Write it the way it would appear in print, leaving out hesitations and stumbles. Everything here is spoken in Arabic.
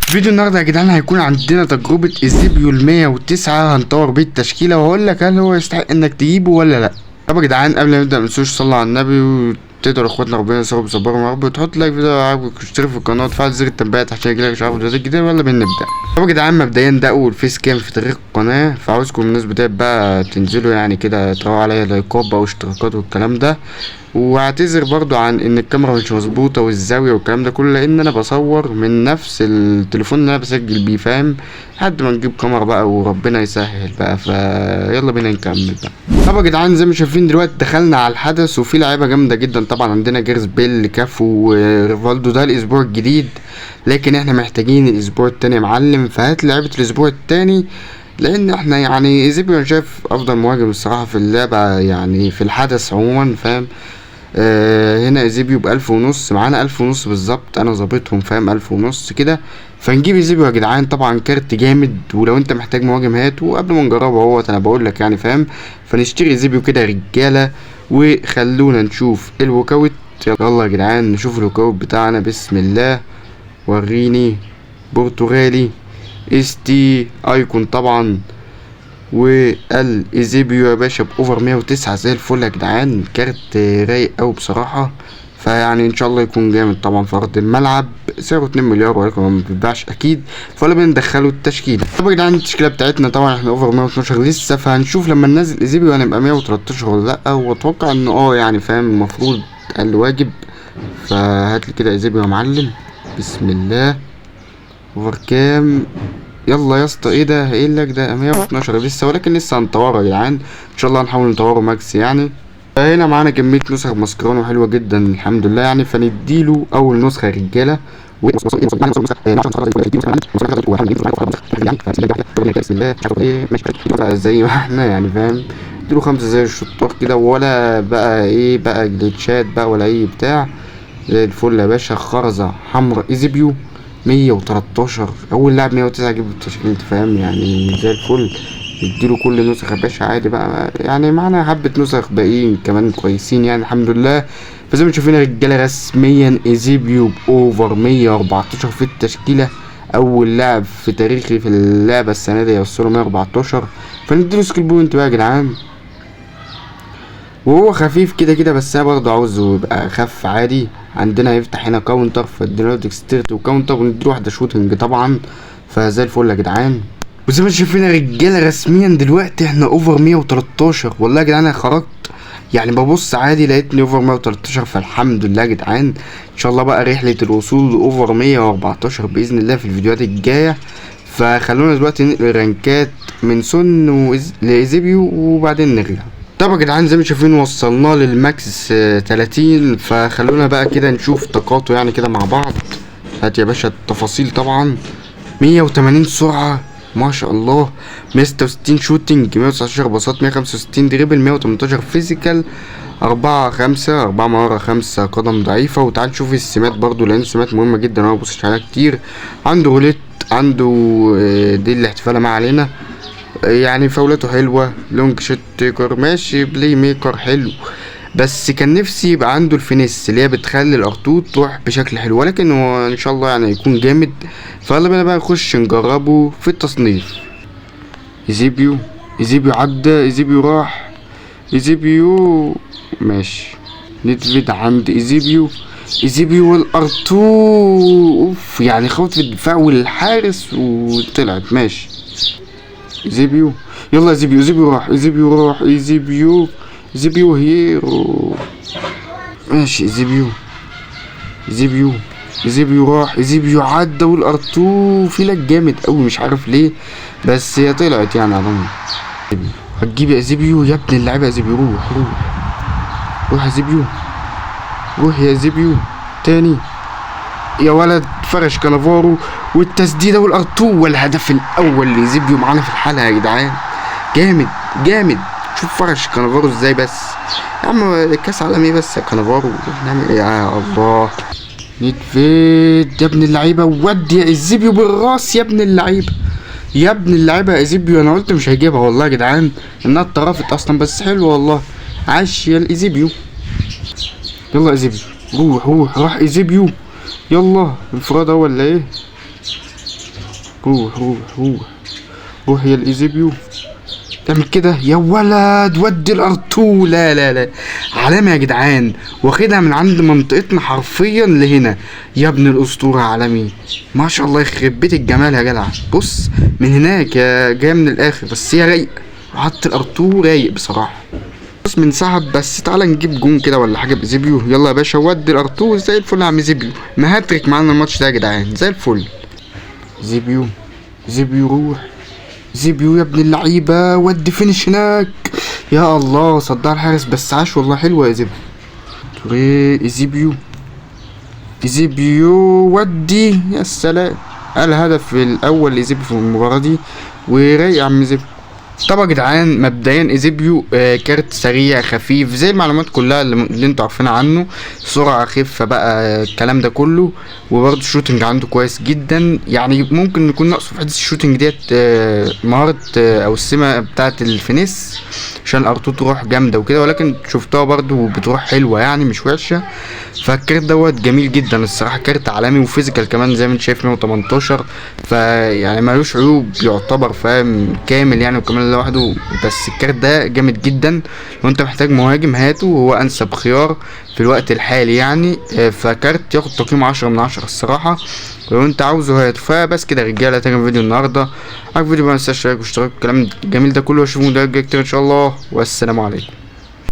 فيديو النهارده يا جدعان هيكون عندنا تجربة ايزيبيو ال109. هنطور بيه التشكيلة وهقول لك هل هو يستحق انك تجيبه ولا لا. طب يا جدعان قبل ما نبدأ متنسوش تصلوا على النبي وتقدروا اخواتنا ربنا يصبر ويصبرهم يا رب، وتحط لايك فيديو عاجبك وتشترك في القناة وتفعل زر التنبيهات عشان يجيلك اشعار فيديوهات جديدة. يلا بينا نبدأ. طب يا جدعان مبدئيا ده اول فيس كام في تاريخ القناة، فعاوزكم الناس ديت بقى تنزلوا يعني كده تروحوا عليا لايكات بقى واشتراكات والكلام ده. واعتذر برضو عن ان الكاميرا مش مظبوطه والزاويه والكلام ده كله، لان انا بصور من نفس التليفون اللي انا بسجل بيه، فاهم؟ لحد ما نجيب كاميرا بقى وربنا يسهل بقى. فيلا بينا نكمل بقى. طب يا جدعان زي ما شايفين دلوقتي دخلنا على الحدث وفي لعيبه جامده جدا. طبعا عندنا جيرز بيل كافو وريفالدو، ده الاسبوع الجديد، لكن احنا محتاجين الاسبوع التاني يا معلم. فهات لعيبه الاسبوع التاني، لان احنا يعني ايزيبيو انا شايف افضل مهاجم الصراحه في اللعبه، يعني في الحدث عموما، فاهم؟ هنا ايزيبيو ب1500، معانا 1500 بالظبط، انا ظابطهم فاهم، 1500 كده. فنجيب ايزيبيو يا جدعان. طبعا كارت جامد، ولو انت محتاج مهاجم هاته، وقبل ما نجربه اهوت انا بقول لك يعني فاهم. فنشتري ايزيبيو كده يا رجاله، وخلونا نشوف الوكاوت. يلا يا جدعان نشوف الوكاوت بتاعنا. بسم الله، وريني. برتغالي، استي ايكون طبعا، والايزيبيو يا باشا باوفر 109 زي الفل يا جدعان. كارت رايق اوي بصراحه، فيعني ان شاء الله يكون جامد. طبعا في ارض الملعب سعره 2 مليار، ولكن ما بيتباعش اكيد، فلا بندخله التشكيله. طب يا جدعان التشكيله بتاعتنا طبعا احنا اوفر 112 لسه، فهنشوف لما ننزل ايزيبيو هنبقى 113 ولا لا. واتوقع انه يعني فاهم المفروض اقل واجب. فهات لي كده ايزيبيو يا معلم. بسم الله. اوفر كام؟ يلا يا اسطى، ايه ده؟ ايه لك ده 112 لسه، ولكن لسه هنطوره يا جدعان، ان شاء الله هنحاول نطوره ماكس يعني. هنا معانا كميه نسخ ماسكرانو حلوه جدا الحمد لله يعني. فنديله اول نسخه يا رجاله. زي ما احنا يعني فاهم، نديله 5 زي الشطار كده، ولا بقى ايه بقى جليتشات بقى ولا اي بتاع. زي الفل يا باشا. خرزه حمراء ايزيبيو 113، اول لاعب 109 اجيبه التشكيل، انت فاهم يعني زي الفل. نديله كل نسخة يا باشا عادي بقى يعني. معانا حبة نسخ باقيين كمان كويسين يعني الحمد لله. فزي ما شايفين يا رجالة رسميا ايزيبيو باوفر 114 في التشكيلة، اول لاعب في تاريخي في اللعبة السنة دي يوصله 114. فنديله سكيل بوينت بقى يا جدعان، وهو خفيف كده كده، بس انا برضه عاوزه يبقى خف عادي. عندنا هيفتح هنا كاونتر، فاديله ديكستيرتي وكاونتر، ونديله واحده شوتنج طبعا. فزي الفل يا جدعان. وزي ما شايفين يا رجاله رسميا دلوقتي احنا اوفر 113. والله يا جدعان انا خرجت يعني ببص عادي لقيتني اوفر 113، فالحمد لله يا جدعان. ان شاء الله بقى رحله الوصول لاوفر 114 باذن الله في الفيديوهات الجايه. فخلونا دلوقتي ننقل رانكات من سون لايزيبيو وبعدين نرجع. طب يا جدعان زي ما شايفين وصلنا للماكس 30. فخلونا بقى كده نشوف طاقاته يعني كده مع بعض. هات يا باشا التفاصيل. طبعا 180 سرعة ما شاء الله، 166 شوتنج، 119 باصات، 165 دريبل، 118 فيزيكال، 4 مهارة، 5 قدم ضعيفة. وتعال نشوف السمات برضو، لأن السمات مهمة جدا أنا مبصش عليها كتير. عنده روليت، عنده دي الاحتفال ما علينا يعني. فاولاته حلوة، لونج شوت تيكر ماشي، بلاي ميكر حلو. بس كان نفسي يبقى عنده الفينيس اللي هي بتخلي الارتوت تروح بشكل حلو، ولكن هو ان شاء الله يعني يكون جامد. فيلا بينا بقى نخش نجربه في التصنيف. ايزيبيو عدى، ايزيبيو راح، ايزيبيو ماشي. ندفيد عند ايزيبيو والارتو. اوف يعني خبط في الدفاع والحارس وطلعت ماشي. ايزيبيو يلا، ايزيبيو راح، ايزيبيو هيرو ماشي. ايزيبيو راح، ايزيبيو عدى، والارتو في لك جامد قوي مش عارف ليه، بس هي طلعت يعني اظن. هتجيب يا ايزيبيو يا ابن اللعيبه. ايزيبيو روح يا ايزيبيو تاني يا ولد. فرش كانافارو والتسديده والارتو والهدف الاول لايزيبيو معانا في الحلقه يا جدعان. جامد. شوف فرش كانافارو ازاي بس يا عم. كاس عالم ايه بس يا كانافارو، نعمل ايه يا الله. ندفيد يا ابن اللعيبه، ودي يا ايزيبيو بالراس يا ابن اللعيبه يا ايزيبيو. انا قلت مش هيجيبها والله يا جدعان، انها اتطرفت اصلا، بس حلو والله. عاش يا الايزيبيو. يلا ايزيبيو روح، راح ايزيبيو. يلا انفراد ولا ايه؟ روح روح روح روح يا الايزيبيو، تعمل كده يا ولد، ودي الارتو. لا لا لا، عالمي يا جدعان، واخدها من عند منطقتنا حرفيا لهنا. يا ابن الاسطوره عالمي، ما شاء الله، يخرب بيت الجمال يا جدع. بص من هناك يا جاي من الاخر، بس هي رايق، وحط الارتو رايق بصراحه. بص من سحب، بس تعالى نجيب جون كده ولا حاجه بايزيبيو. يلا يا باشا، ودي الارتو زي الفل يا عم ايزيبيو. ما هاتريك معانا الماتش ده يا جدعان، زي الفل. ايزيبيو ايزيبيو روح، زيبيو يا ابن اللعيبة، ودي فينش هناك. يا الله، صدها الحارس، بس عاش والله، حلوة يا زيبيو. توريه زيبيو زيبيو، ودي يا سلام. الهدف الأول لزيبيو في المباراة دي، ورايق يا عم زيبيو. طبعا يا جدعان مبدئيا ايزيبيو كارت سريع خفيف زي المعلومات كلها اللي انتوا عارفينها عنه. سرعه خفه بقى الكلام ده كله، وبرضه الشوتنج عنده كويس جدا. يعني ممكن يكون ناقصه في حته الشوتنج ديت مهاره او السمه بتاعه الفينيس، عشان الارتو تروح جامده وكده، ولكن شفتها برضه بتروح حلوه يعني مش وحشه. فالكارت دوت جميل جدا الصراحه، كارت عالمي وفيزيكال كمان زي ما انت شايف 118. فيعني ملوش عيوب، يعتبر فاهم كامل يعني، وكمان لوحده. بس الكارت ده جامد جدا، لو انت محتاج مهاجم هاته، وهو انسب خيار في الوقت الحالي يعني. فكارت ياخد تقييم 10/10 الصراحه، لو انت عاوزه هاته. فبس كده يا رجاله، تاني فيديو النهارده. عجبك الفيديو ما تنساش لايك واشتراك والكلام الجميل ده كله، واشوفكم ده كتير ان شاء الله، والسلام عليكم.